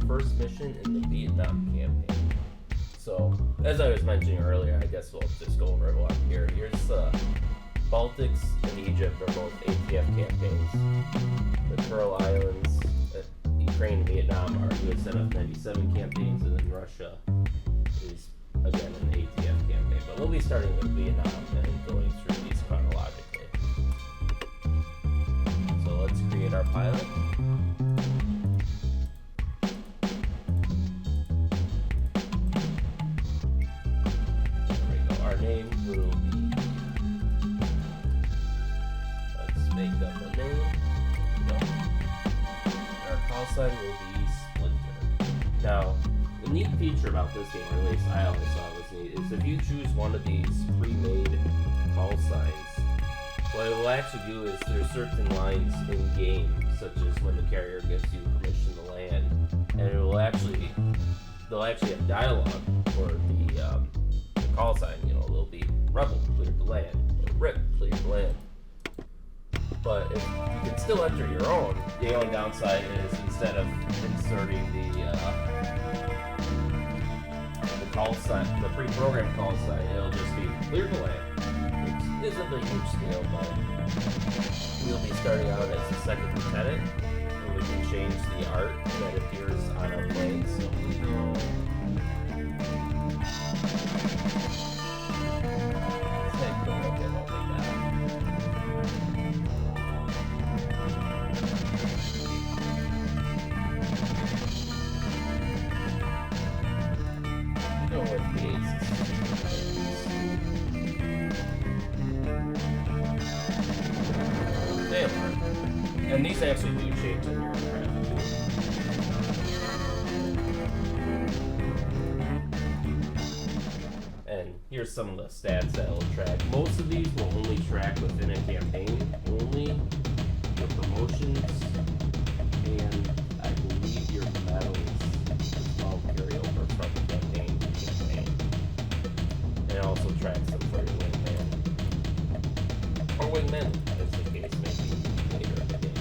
first mission in the Vietnam campaign. So, as I was mentioning earlier, I guess we'll just go over everyone here. Here's Baltics and Egypt are both ATF campaigns. The Kuril Islands, Ukraine and Vietnam are USNF 97 campaigns, and then Russia is again an ATF campaign. But we'll be starting with Vietnam and going through these chronologically. So let's create our pilot. There we go. Our name will be, let's make up a name. No. Our call sign will be Splinter. Now, the neat feature about this game, or at least I always thought was neat, is if you choose one of these pre-made call signs, what it will actually do is there's certain lines in game, such as when the carrier gives you permission to land, and it will actually, they'll actually have dialogue for the call sign. You know, there'll be Rebel, cleared to land, or RIP, cleared to land. But if you can still enter your own, the only downside is instead of inserting the call sign, the pre-programmed call sign, it'll just be clear to land, which isn't a huge deal, but we'll be starting out as a second lieutenant, and we can change the art that appears on our plane. So we go. Let's take a look at what we got. Go with these. And these actually do change in your aircraft too. And here's some of the stats that will track. Most of these will only track within a campaign, only your promotions, and I believe your medals as well carry over from campaign to campaign. And it also tracks them for your wingman. Or wingmen, as the case may be later in the game.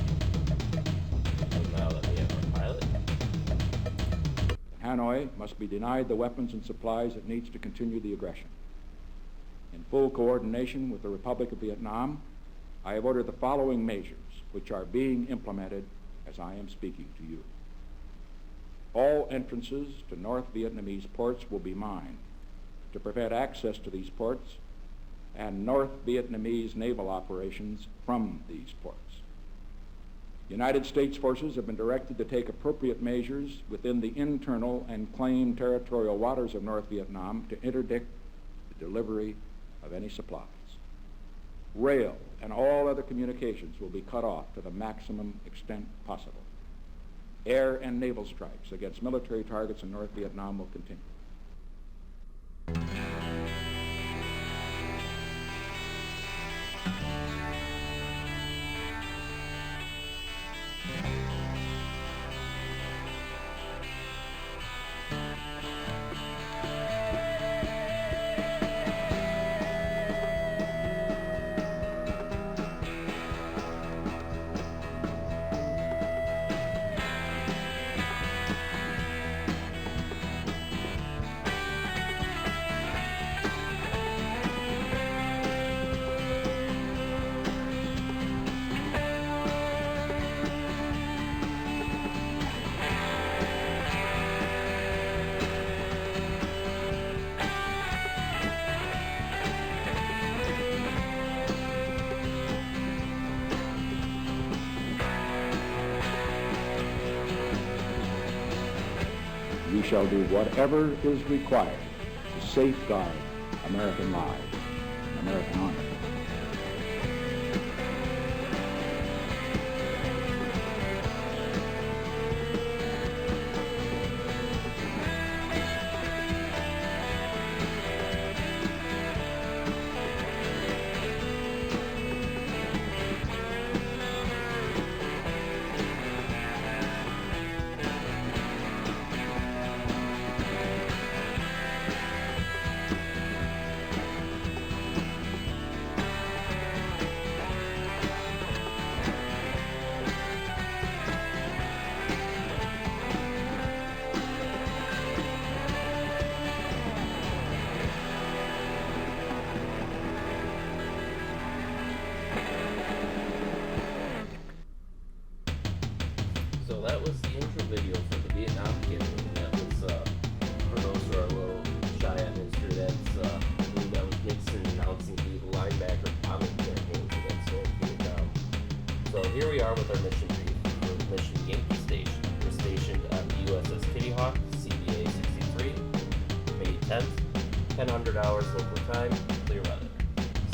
So now that we have our pilot. Hanoi must be denied the weapons and supplies it needs to continue the aggression. In full coordination with the Republic of Vietnam, I have ordered the following measures, which are being implemented as I am speaking to you. All entrances to North Vietnamese ports will be mined to prevent access to these ports and North Vietnamese naval operations from these ports. United States forces have been directed to take appropriate measures within the internal and claimed territorial waters of North Vietnam to interdict the delivery of any supplies. Rail and all other communications will be cut off to the maximum extent possible. Air and naval strikes against military targets in North Vietnam will continue. We shall do whatever is required to safeguard American lives and American honor. that was the intro video for the Vietnam campaign. That was, for those who are a little shy on history, that's, I believe that was Nixon announcing the linebacker bombing campaign against North Vietnam. So here we are with our mission brief for mission Yankee Station. We're stationed on the USS Kitty Hawk, CBA 63, May 10th, 1000 hours local time, clear weather.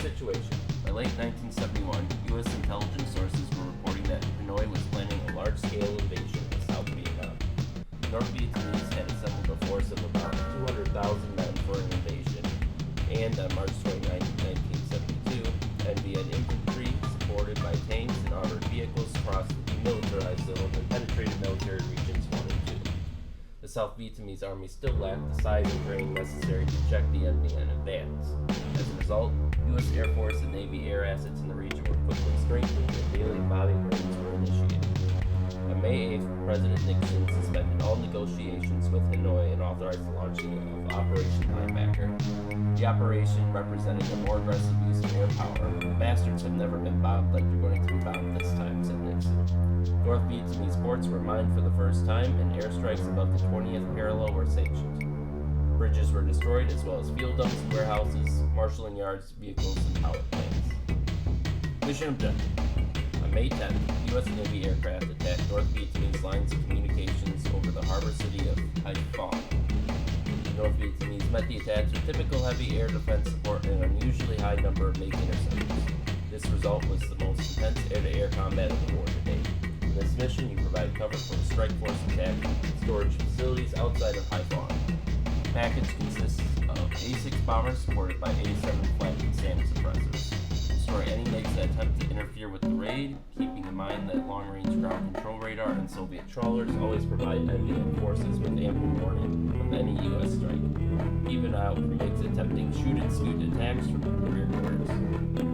Situation. By late 1971, U.S. intelligence sources were reporting that Hanoi was planning a large-scale invasion of South Vietnam. North Vietnamese had assembled a force of about 200,000 men for an invasion, and on March 29, 1972, NV had infantry supported by tanks and armored vehicles crossed the demilitarized zone and penetrated military regions 1 and 2. The South Vietnamese army still lacked the size and training necessary to check the enemy in advance. As a result, U.S. Air Force and Navy air assets in the region were quickly strengthened and daily bombing raids were initiated. On May 8th, President Nixon suspended all negotiations with Hanoi and authorized the launching of Operation Linebacker. The operation represented a more aggressive use of air power. Bastards have never been bombed like they're going to be bombed this time, said Nixon. North Vietnamese ports were mined for the first time, and airstrikes above the 20th parallel were sanctioned. Bridges were destroyed, as well as fuel dumps, warehouses, marshalling yards, vehicles, and power plants. Mission objective. On May 10th, U.S. Navy aircraft attacked North Vietnamese lines of communications over the harbor city of Hai Phong. The North Vietnamese met the attacks with typical heavy air defense support and an unusually high number of MiG interceptors. This result was the most intense air-to-air combat of the war to date. In this mission, you provide cover for a strike force attack storage facilities outside of Hai Phong. The package consists of A-6 bombers supported by A-7 flak and SAM suppressors. Destroy any MiGs that attempt to interfere with the raid, keeping in mind that long-range ground control radar and Soviet trawlers always provide NVN forces with ample warning of any U.S. strike. Even out for MiGs attempting shoot-and-scoot attacks from the rear quarters.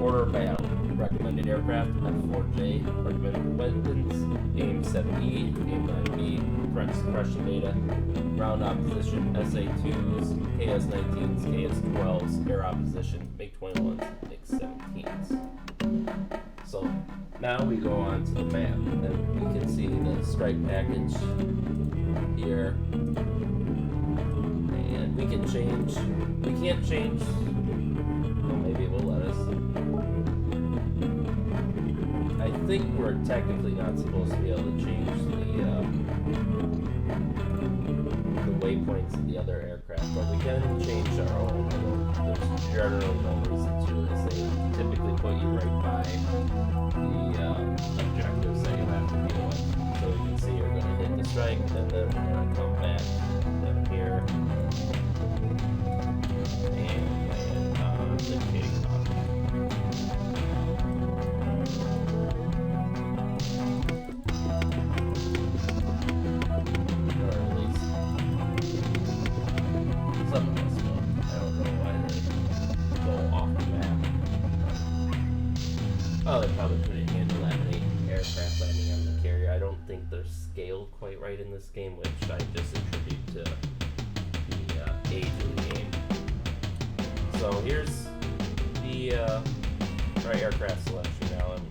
Order of battle. Recommended aircraft, F-4J. Recommended weapons, AIM-7E, AIM-9B. Threat suppression data. Ground opposition, SA-2s, KS-19s, KS-12s. Air opposition, MiG-21s, MiG-17s. So, now we go on to the map, and we can see the strike package here. And we can change, we can't change, well, maybe it will let us. I think we're technically not supposed to be able to change the waypoints of the other aircraft, but we can change our own. There's generally no reason to, as they typically put you right by the objectives that you have to deal with. So you can see you're going to hit the strike, and then we're going to come back down here and land on the takeoff. Oh, they probably couldn't handle that many aircraft landing on the carrier. I don't think they're scaled quite right in this game, which I just attribute to the age of the game. So here's the our aircraft selection now, and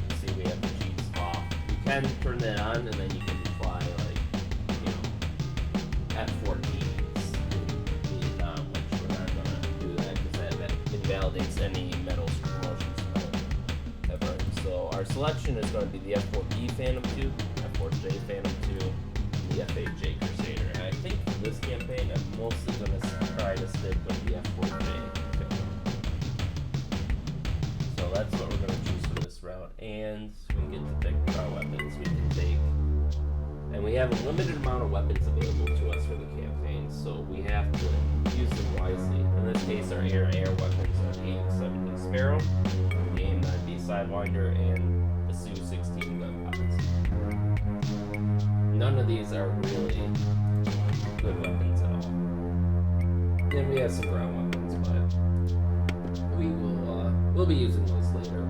you see we have the G's off. You can turn that on, and then you can fly like, you know, F-14s in Vietnam, which we're not going to do that because that invalidates any medals for promotions. So our selection is going to be the F-4B Phantom 2, F-4J Phantom 2, and the F-8J Crusader. And I think for this campaign, I'm mostly going to try to stick with the F-4J Phantom. So that's what we're going to choose for this route. And we get to pick our weapons we can take. And we have a limited amount of weapons available to us for the campaign, so we have to use them wisely. In this case, our air-to-air weapons are the AIM-7E Sparrow, the AIM-9B Sidewinder, and the Su-16 gun pods. None of these are really good weapons at all. Then we have some ground weapons, but we'll be using those later.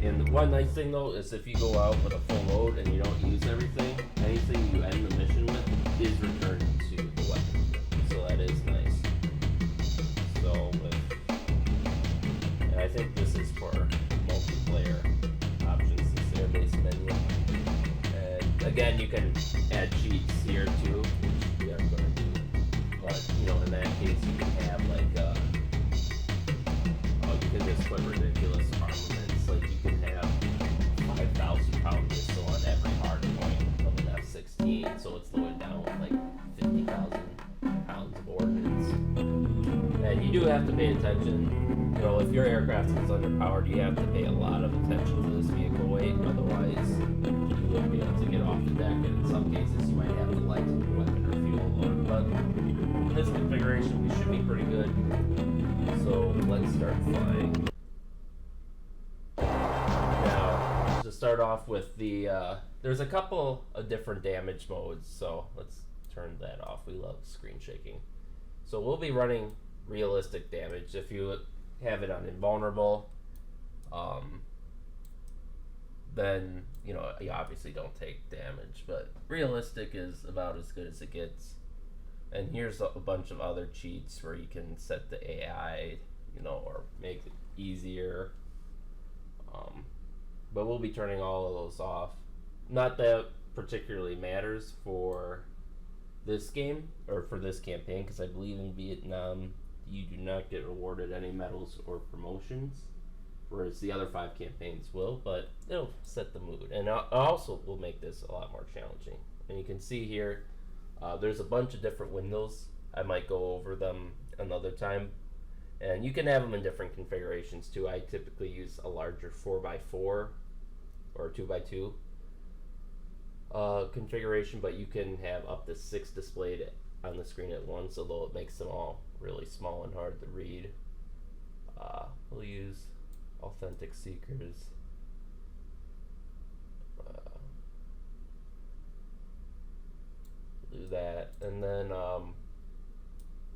And one nice thing though is if you go out with a full load and you don't use everything, anything you end the mission with is returned to the weapon. So that is nice. So and I think this is for multiple Again, you can add cheats here too, which we are going to do. But, you know, in that case, you can have like, you can just put ridiculous armaments. Like, you can have 5,000 pound pistol on every hard point of an F-16, so it's loaded down with like 50,000 pounds of ordnance. And you do have to pay attention. You know, if your aircraft is underpowered, you have to pay a lot of attention to this vehicle weight. Otherwise, you won't be able to get off the deck. And in some cases, you might have to light the weapon or fuel load. But in this configuration, we should be pretty good. So let's start flying. Now, to start off with the, there's a couple of different damage modes. So let's turn that off. We love screen shaking. So we'll be running realistic damage. If you have it on invulnerable, then you know you obviously don't take damage, but realistic is about as good as it gets. And here's a bunch of other cheats where you can set the AI, you know, or make it easier. But we'll be turning all of those off. Not that particularly matters for this game or for this campaign, because I believe in Vietnam you do not get rewarded any medals or promotions, whereas the other 5 campaigns will, but it'll set the mood. And also will make this a lot more challenging. And you can see here, there's a bunch of different windows. I might go over them another time. And you can have them in different configurations too. I typically use a larger 4x4 or 2x2 configuration, but you can have up to 6 displayed on the screen at once, although it makes them all really small and hard to read. We'll use Authentic Seekers. Do that, and then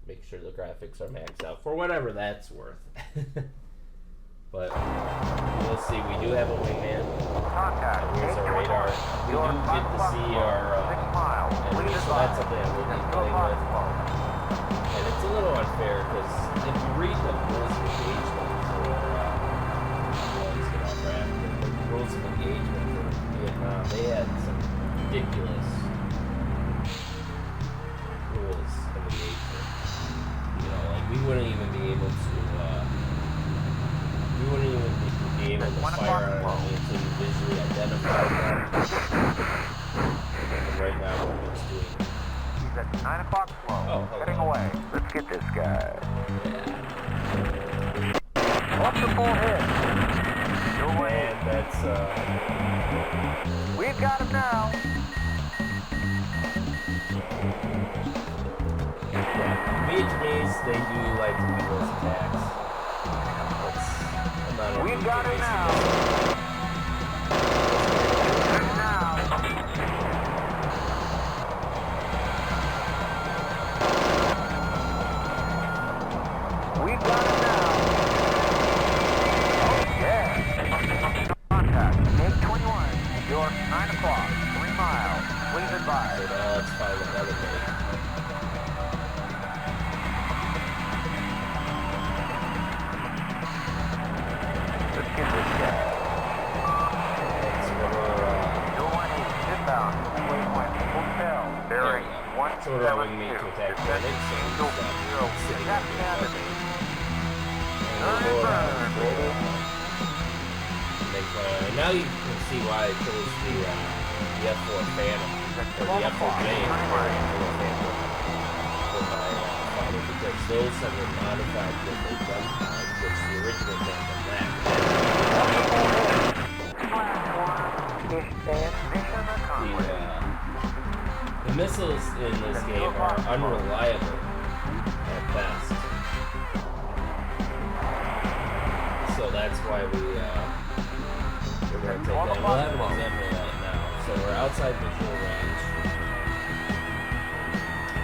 make sure the graphics are maxed out for whatever that's worth. But we'll see. We do have a wingman. Here's our radar. We do get to see our enemies, so that's something I will be playing with. And it's a little unfair because if you read the rules of engagement for the rules of engagement for Vietnam, they had some ridiculous rules of engagement. You know, like we wouldn't even be able to fire on enemy until you visually identify them. And right now we're just doing. He's at 9 o'clock slow. Oh, heading away. Let's get this guy. Yeah. Up the full head. Your way. And that's We've got him now. Vietnamese, they do like to do those attacks. We've got him now. We've got him now. Oh, yeah. Contact, 821. You're 9 o'clock, 3 miles. Please advise. So now let's find another way. So we're going to to attack medics, so we'll sitting at the now you can see why I chose the F4 Phantom, or the F4 Main, for my fighter, because those have been modified with the gun time, which the original Phantom lacked. The missiles in this game are unreliable at best. So that's why we're going to take that. We'll have an example of that now. So we're outside visual range.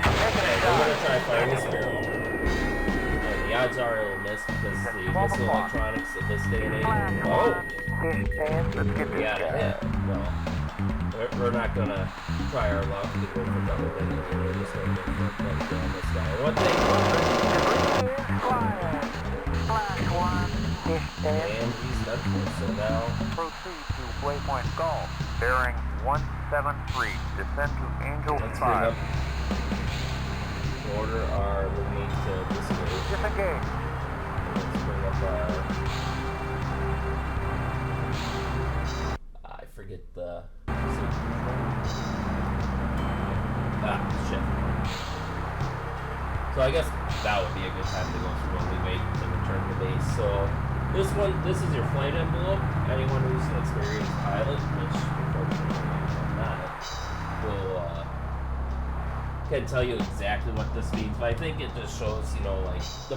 Okay, we're going to try firing this barrel. And the odds are it will miss because the missile electronics of this day and age. Oh! We got a hit. Well, we're not going to try our luck to go for double win. We're just going to go for a play on this guy. What they and he's done for, so now proceed to waypoint golf. bearing 173. Descend to Angel Let's 5. bring up. Order our limit to disengage. Disengage. Let's bring up our. I forget the. Shit. So I guess that would be a good time to go through when we wait to return to base. So this is your flight envelope. Anyone who's an experienced pilot, which unfortunately I'm not, will can tell you exactly what this means. But I think it just shows, like the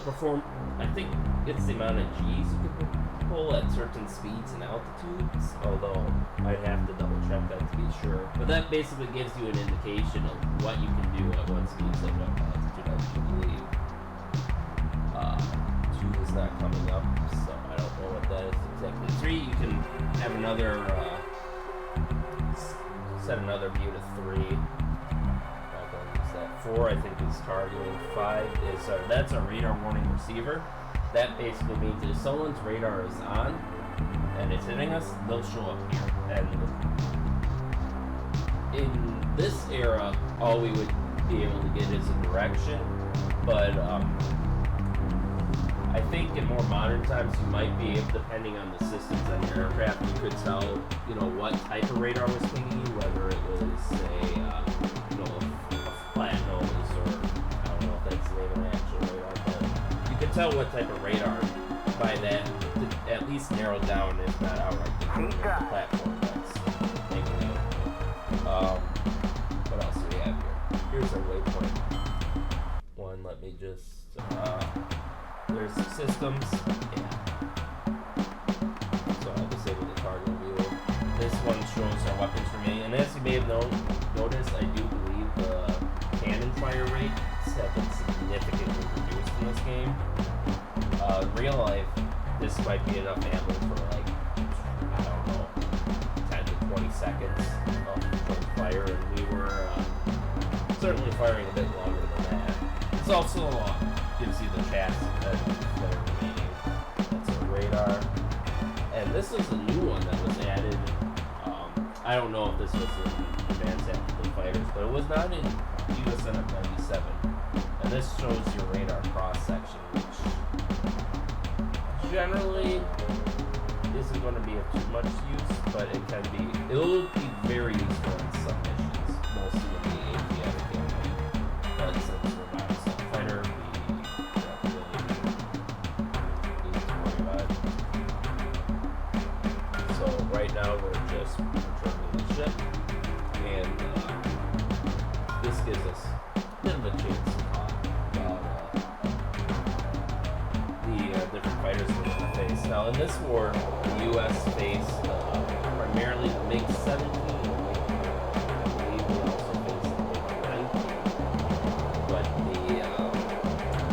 I think it's the amount of G's you can pull at certain speeds and altitudes. Although I'd have to double check that to be sure. But that basically gives you an indication of what you can do at what speeds and what altitude. I do believe. 2 is not coming up, so I don't know what that is exactly. 3, you can have another, set another view to 3. Not going to use that. 4, I think, is targeting. 5 is, that's a radar warning receiver. That basically means if someone's radar is on and it's hitting us, they'll show up here. And in this era, all we would be able to get is a direction, but I think in more modern times you might be able, depending on the systems on your aircraft, you could tell, what type of radar was pinging you, whether it was a flat nose, or I don't know if that's the name of an actual radar, but you could tell what type of radar by that to at least narrow down, if not outright, the platform that's making it. What else do we have here? Here's our waypoint. One, let me just, there's systems, yeah. So I'll disable the cargo view. This one shows our weapons remaining, and as you may have noticed, I do believe the cannon fire rates have been significantly reduced in this game. In real life, this might be enough ammo for like, I don't know, 10 to 20 seconds of fire, and we were certainly firing a bit longer than that. It's also gives you the chassis that are remaining. That's a radar. And this is a new one that was added. I don't know if this was in Advanced Tactical Fighters, but it was not in USNF 97. And this shows your radar cross-section, which generally isn't going to be of too much use, but it'll be very useful in some missions, mostly in the APF campaign. But since we're not a self-fighter, we don't really need to worry about it. So right now we're just returning the ship, and this gives us a bit of a chance to talk about the different fighters we're going to face. Now in this war, the U.S. faced primarily the MiG-17. I believe we also faced the MiG-19, but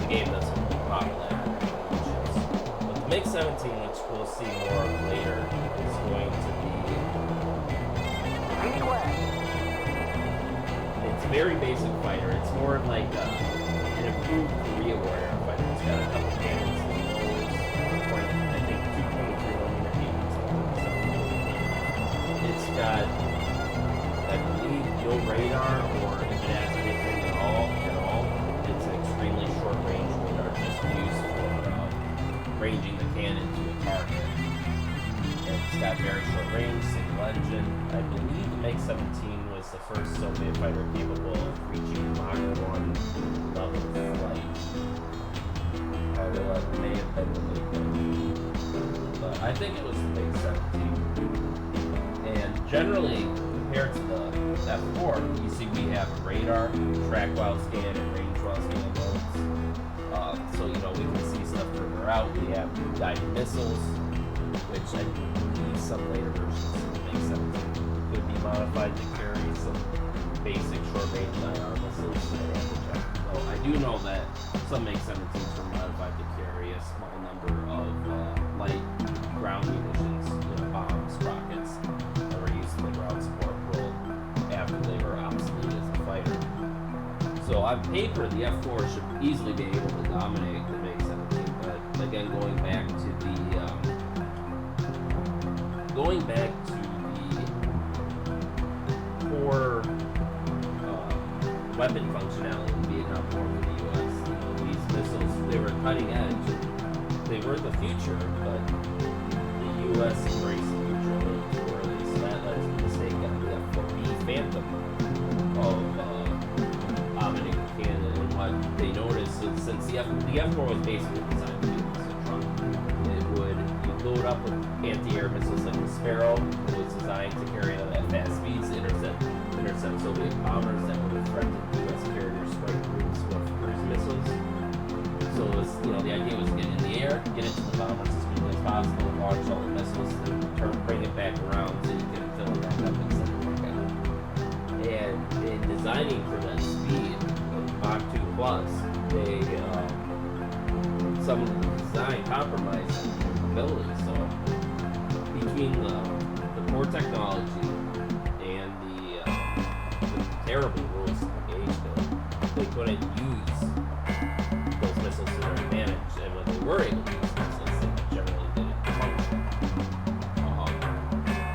the game doesn't populate ships. But the MiG-17, which we'll see more of later, is going to be... It's a very basic fighter. It's more like an improved Korea warrior fighter. It's got a couple cannons and those, I think 2.3mm cannons. It's got, I believe, no radar, or if it has anything at all, it's an extremely short range radar just used for ranging the cannon to a target. It's got very short range, single engine. I believe the MiG-17 was the first Soviet fighter capable of reaching Mach 1 level of flight. Although it may have been really good. But I think it was the MiG-17. And generally, compared to the F4, you see we have a radar, track while scan, and range while scan modes. So, we can see stuff further out. We have guided missiles, which I believe some later versions of the MiG-17 could be modified to carry some basic short-range IR missiles. So I have to check. So I do know that some MiG-17s were modified to carry a small number of light ground munitions, bombs, rockets, that were used in the ground support role after they were obsolete as a fighter. So on paper, the F4 should easily be able to dominate the MiG-17, but again, going back to the weapon functionality in the Vietnam War for the U.S. You know, these missiles, they were cutting edge. They were the future, but the U.S. embraced the future a little too early, so that led to the mistake of the F-4B Phantom of Omni Cannon. And what they noticed is since the F-4 was basically designed to be a truck, it would load up with anti-air missiles like the Sparrow. It was designed to carry out at fast speeds to intercept Soviet bombers that would have threatened U.S. carrier strike groups with cruise missiles. So it was, you know, the idea was to get in the air, get into the bombers as quickly as possible, launch all the missiles, then bring it back around so you can fill it back up and send it back out. And in designing for that speed, Mach 2 Plus, they some of the design compromised ability. So between the poor technology and the terrible rules of engagement, they couldn't use those missiles to their advantage, and when they were able to use missiles, they generally didn't function.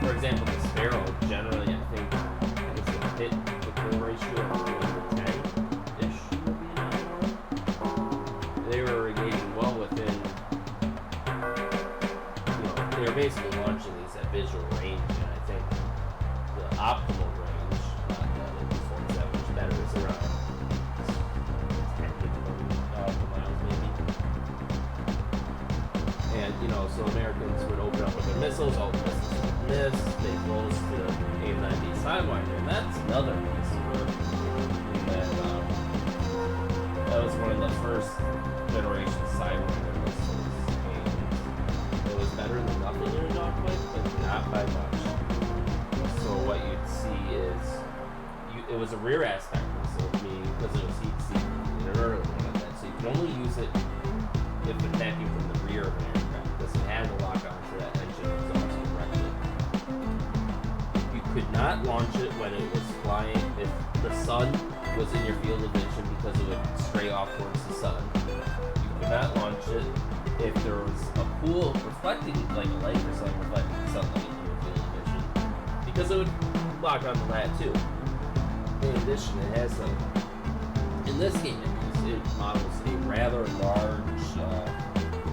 For example, the Sparrow generally, I think, has a hit to kill ratio of 10-ish. They were engaging well within, you know, they were basically launching these at visual range, and I think the optimal range, not that it performs that much better, is around 10 to 20 miles maybe. And, you know, so Americans would open up with their missiles, all the missiles would miss, they close to the AIM-9B Sidewinder, and that's another missile that was one of the first generation Sidewinder missiles, and it was better than nothing in a dogfight, but not by much. So what you'd see is, it was a rear aspect missile, meaning because it was heat seeking in an early one of that, so you could only use it if attacking from the rear of an aircraft, because it had to lock onto that engine exhaust directly. You could not launch it when it was flying if the sun was in your field of vision, because it would stray off towards the sun. You could not launch it if there was a pool reflecting, like a lake or something, reflecting sunlight in your field of vision, because it would lock onto that too. In addition, it has in this game it models a rather large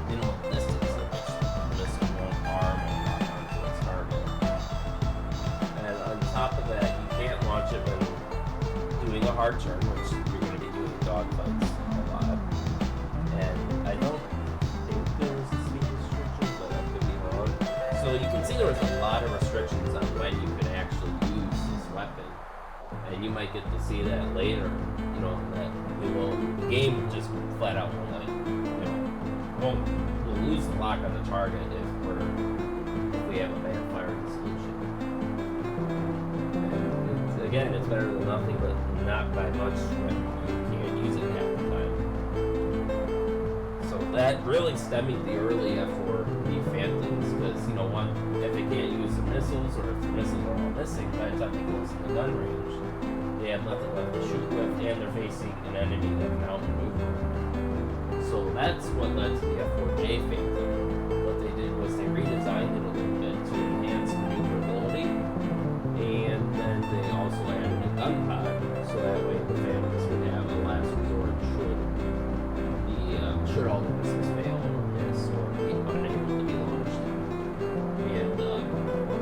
minimum distance at which the missile won't arm and lock onto its target. And on top of that, you can't launch it when doing a hard turn, which you're going to be doing dogfights a lot. And I don't think there was a speed restriction, but I could be wrong. So you can see there was a lot of restrictions on when you could actually use this weapon. And you might get to see that later, you know, that the game just flat out will, like, you know, we'll lose the lock on the target if we have a bad firing solution. And again, it's better than nothing, but not by much when you can't use it half the time. So that really stemming the early F-4B Phantoms, because, you know, if they can't use the missiles, or if the missiles are all missing by the time they go to the gun range, they have nothing left to shoot with, and they're facing an enemy that can outmaneuver. So that's what led to the F-4J Phantom. What they did was they redesigned it a little bit to enhance maneuverability, and then they also added a gun pod, so that way the Phantoms would have a last resort should all the missiles fail or miss or be unable to be launched. And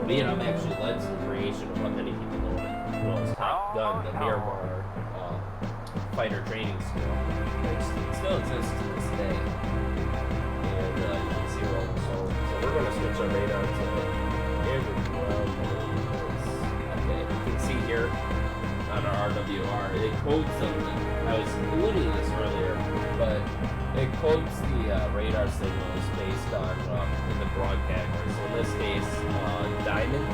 Vietnam actually led to the creation of what many people know as Top Gun, the Miramar fighter training school, which still exists to this day. And you can see all the results. So we're going to switch our radar to Andrew. Okay, you can see here on our RWR, it quotes something. I was alluding to this earlier, but it quotes the radar signals based on in the broad category. So in this case, Diamond,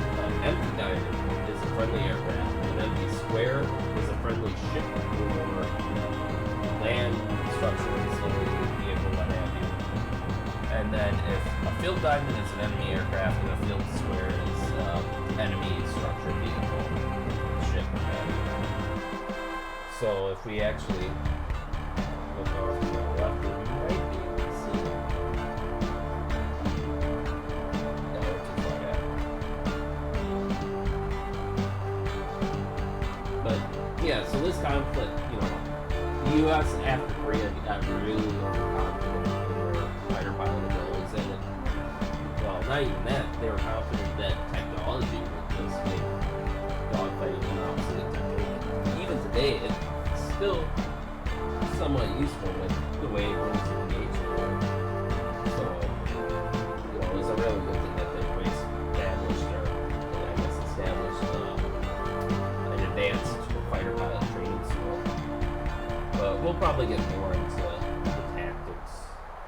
empty Diamond is a friendly aircraft. An empty square is a friendly ship or land structure, facility, vehicle, what have you. And then if a field diamond is an enemy aircraft and a field square is enemy structure, vehicle, ship, what have you. So if we actually look off to the left and right, you can see. Yeah, we're too far back. But yeah, so this conflict, you U.S. after Korea got really overconfident in their fighter pilot abilities, and well, not even that, they were confident that technology would just make dogfighting an obsolete technique. Even today, it's still somewhat useful with the way things engage. So, it was a really good thing that they established an advanced fighter pilot training school. But we'll probably get more into the tactics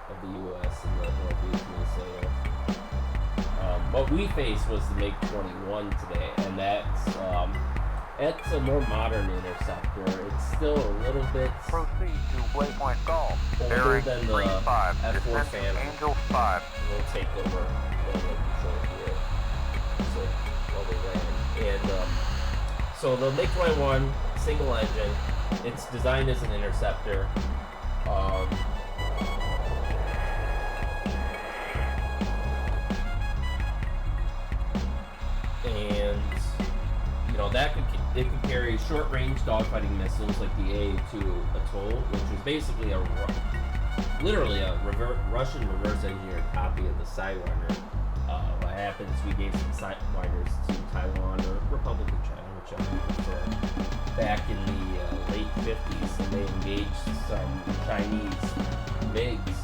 of the U.S. and the Northeast Minnesota. What we faced was the MiG-21 today, and that's a more modern interceptor. It's still a little bit Proceed to waypoint golf. older Bearing than the 35. F4 Descend to Phantom. Angel 5. We'll take over the control here. So while they land. And so the MiG-21 single engine, it's designed as an interceptor. And that it could carry short-range dogfighting missiles like the AA-2 Atoll, which is basically literally a Russian reverse-engineered copy of the Sidewinder. What happens? We gave some Sidewinders to Taiwan or Republic of China, whichever you prefer, back in the late 50s, and they engaged some Chinese MiGs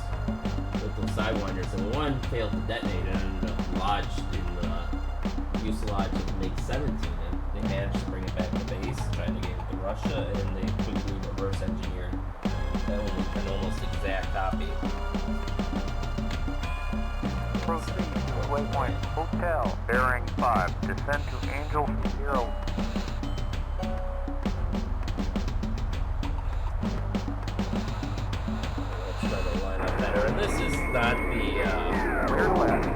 with those Sidewinders, and one failed to detonate and ended up lodged in the fuselage of the MiG-17, and they managed to bring it back to base, China gave it to Russia, and they quickly reverse-engineered an almost exact copy. Proceed to waypoint Hotel. Bearing 5. Descend to Angel 0. Let's try to line up better. And this is not Clear left.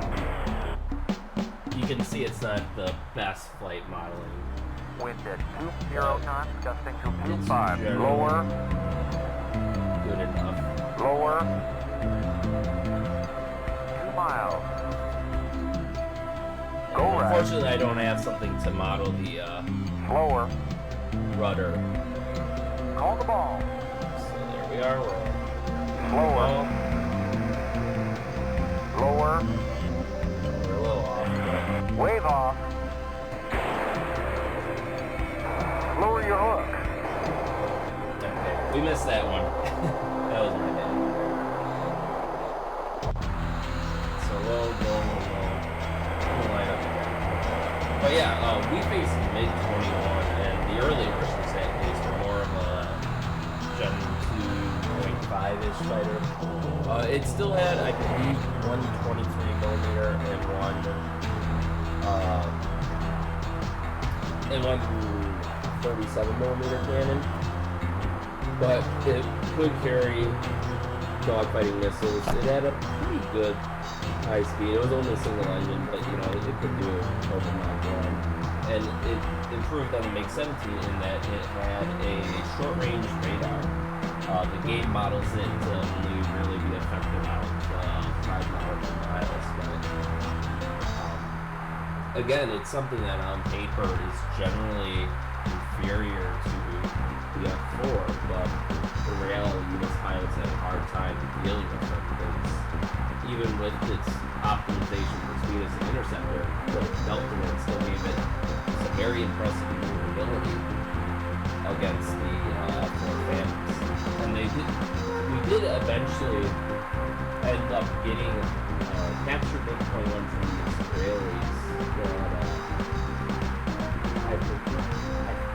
you can see it's not the best flight modeling. Wind at 20 knots, gusting to It's 25. generally Lower. good enough. Lower. 2 miles. Go right. Unfortunately, I don't have something to model the Slower. rudder. Call the ball. So there we are. Slower. Lower. We're a little off, but Wave off. Lower your hook. okay. We missed that one. That was my bad. So low. We'll line up again. But yeah, we faced the MiG-21, and the earlier versions at least were more of a Gen 2.5-ish fighter. It still had, I believe, one 23mm and one 37mm cannon, but it could carry dogfighting missiles. It had a pretty good high speed. It was only a single engine, but it could do over Mach 1. And it improved on the MiG-17 in that it had a short-range radar. The game models it to only really be effective out 5 miles. But again, it's something that on paper is generally inferior to the F4, but in reality, most pilots have a hard time dealing with it because even with its optimization for speed as an interceptor, the Delta still gave it some very impressive maneuverability against the F4 Phantoms. And we did eventually end up getting captured MiG-21 from the Israelis. I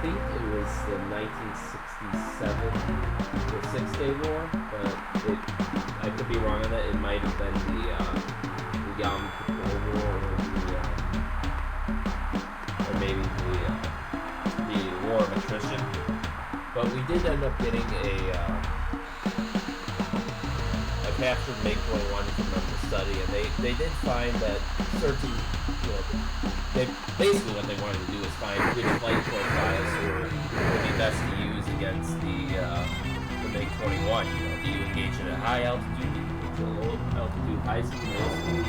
think it was the 1967 the Six-Day War, but I could be wrong on that. It might have been the Yom Kippur War, or maybe the War of Attrition. But we did end up getting a captured MiG-21 from them to study, and they did find that certain, basically what they wanted to do is find which flight profiles would be best to use against the MiG-21. Do you engage at a high altitude, do you engage at a low altitude, high speed, low speed,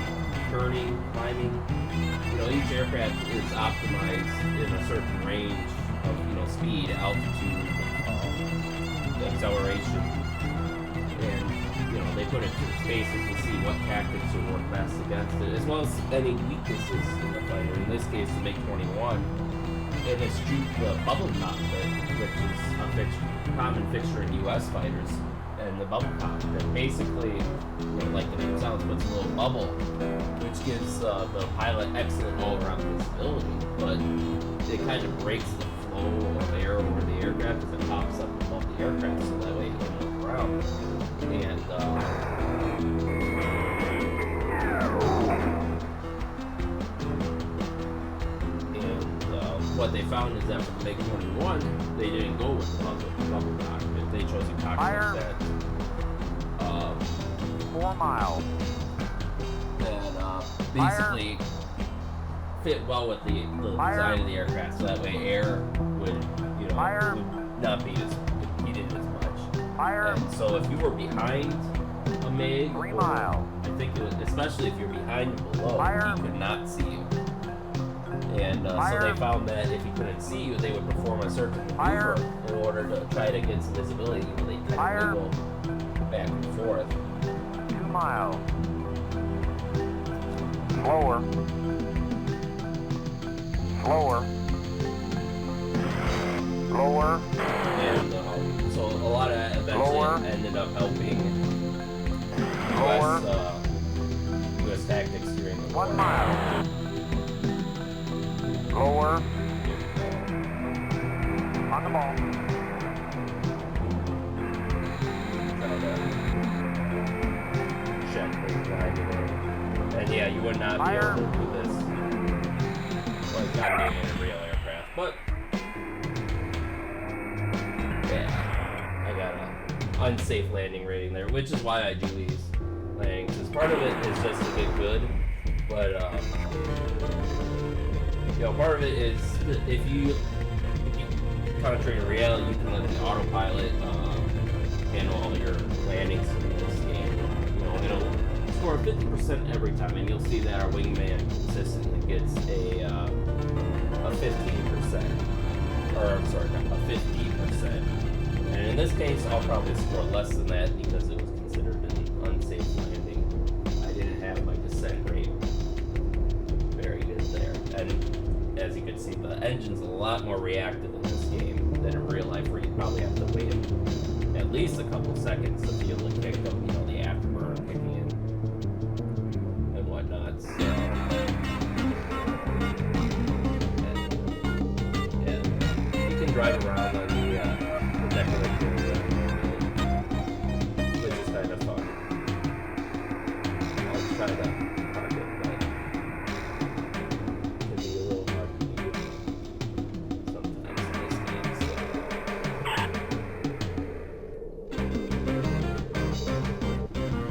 turning, climbing? Each aircraft is optimized in a certain range of speed, altitude, acceleration, and they put it through spaces to see what tactics would work best against it, as well as any weaknesses in the fighter. In this case, the MiG-21, it eschewed the bubble cockpit, which is a common fixture in U.S. fighters, and the bubble cockpit basically, like the name sounds, puts a little bubble, which gives the pilot excellent all-around visibility, but it kind of breaks the flow of air over the aircraft as it pops up above the aircraft, so that way it can look around. And what they found is that for the MiG-21, they didn't go with the bubble cockpit. They chose a cockpit that 4 miles. that basically fit well with the design of the aircraft, so that way air would would not be as heated as much. And so if you were behind a MiG, 3 miles. I think especially if you're behind and below, he could not see you. And so they found that if he couldn't see you, they would perform a certain maneuver in order to try to get some visibility. They kind of wiggle back and forth. 2 miles. Slower. Slower. Lower. And so a lot of that eventually ended up helping U.S. tactics during the war. 1 mile. Lower. On the ball. Check the driving in. And yeah, you would not be able to do this like on a real aircraft. But yeah, I got an unsafe landing rating there, which is why I do these landings. Because part of it is just to get good, but part of it is if you concentrate on reality, you can let the autopilot handle all your landings in this game. It'll score 50% every time, and you'll see that our wingman consistently gets a 15%, or I'm sorry, a 15%. And in this case, I'll probably score less than that because it was considered an unsafe landing. I didn't have my descent rate very good there, and as you can see, the engine's a lot more reactive in this game than in real life, where you probably have to wait at least a couple seconds to feel the kick of, the afterburner kicking in and whatnot. So, yeah, you can drive around on the decorator, which is kind of fun. I'll try to park it, but it can be a little hard to do sometimes in this game. So.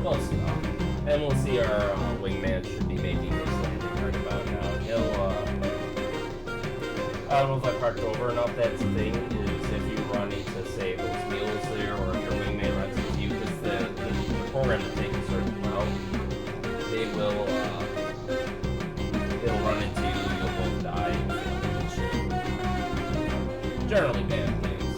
Close enough. And we'll see our wingman should be making this landing right about now. He'll, I don't know if I parked over enough. That's the thing, is if you run into, say, those wheels there, or if your wingman runs into you, because the program to take a certain route, they'll run into you, you'll both die, which generally bad things.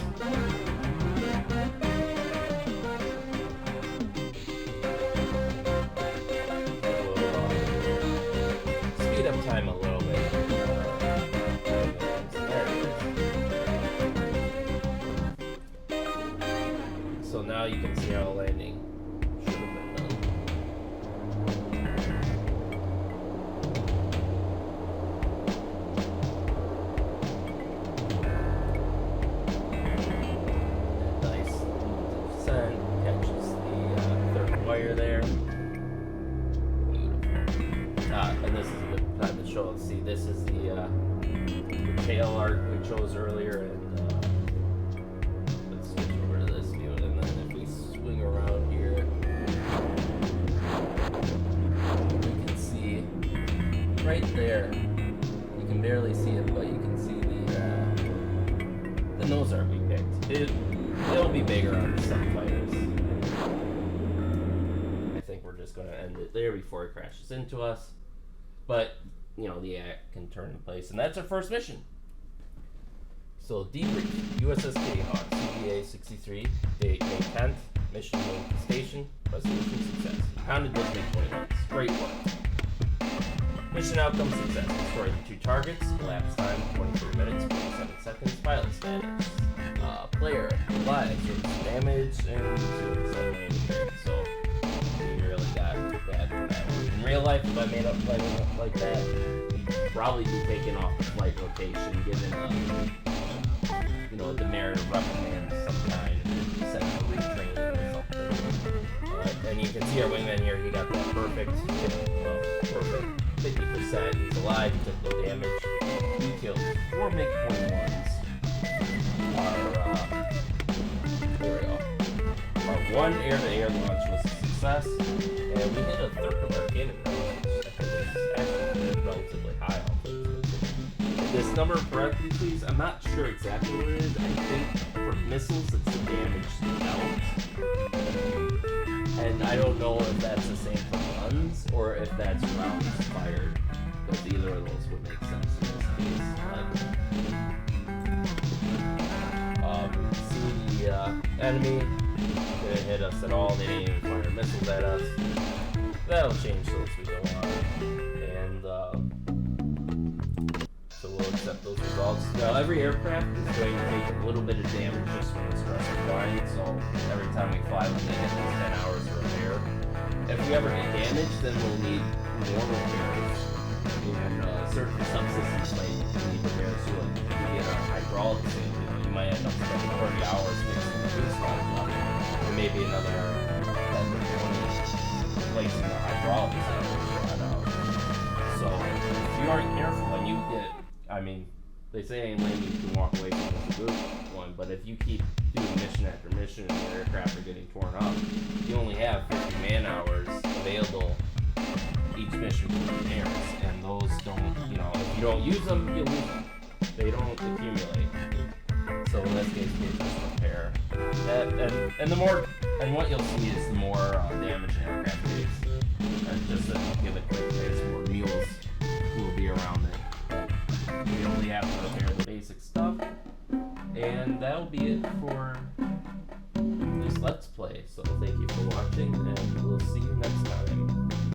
Speed up time a little bit. There it is. So now you can see how the landing should have been done. Nice descent, catches the third wire there. And this is a good time to show. Let's see, this is the tail art we chose earlier, and let's switch over to this view, and then if we swing around here, you can see right there, you can barely see it, but you can see the nose art we picked. It'll be bigger on some fighters. I think we're just going to end it there before it crashes into us. But, the act can turn in place. And that's our first mission. So debrief, USS Jayhawk, CVA-63, date May 10th, mission Yankee Station, resolution success. You pounded those MiG-21s, great work. Mission outcome success, destroyed 2 targets, elapsed time 23 minutes, 47 seconds, pilot status. Player, live, damage, and 2 submarine. So, you really got bad for that one. In real life, if I made up fighting up like that, you'd probably be taken off the flight rotation, given a demerit or reprimand of some kind, sent to retraining or something. And you can see our wingman here, he got that perfect 50%. He's alive, he took no damage. We killed 4 MiG-21s. Here we go. Our 1 air-to-air launch was a success, and we hit a third of our cannon range, which I think is actually relatively high. This number of parentheses, I'm not sure exactly what it is. I think for missiles, it's the damage dealt. And I don't know if that's the same for guns, or if that's rounds fired. Because either of those would make sense in this case. See the enemy didn't hit us at all. They didn't even fire missiles at us. That'll change those we go on. And so we'll accept those results. Now every aircraft is going to take a little bit of damage just when it's rest flying. So every time we fly, we'll need 10 hours of repair. If we ever get damaged, then we'll need more repairs. And certain subsystems might need repairs. So if we get our hydraulics in, you might end up spending 30 hours fixing the fuselage up, or maybe another 10 or 20 replacing the hydraulics that are shot out. So if you aren't careful and you get, they say in landing you can walk away from a good one, but if you keep doing mission after mission and your aircraft are getting torn up, you only have 50 man hours available each mission for repairs, and those don't, if you don't use them, you lose them. They don't accumulate. So in this case, we'll just repair that, and the more, and what you'll see is the more damage an aircraft takes. And just to give a quick list, more mules who will be around it. We only have to repair the basic stuff, and that'll be it for this Let's Play. So thank you for watching, and we'll see you next time.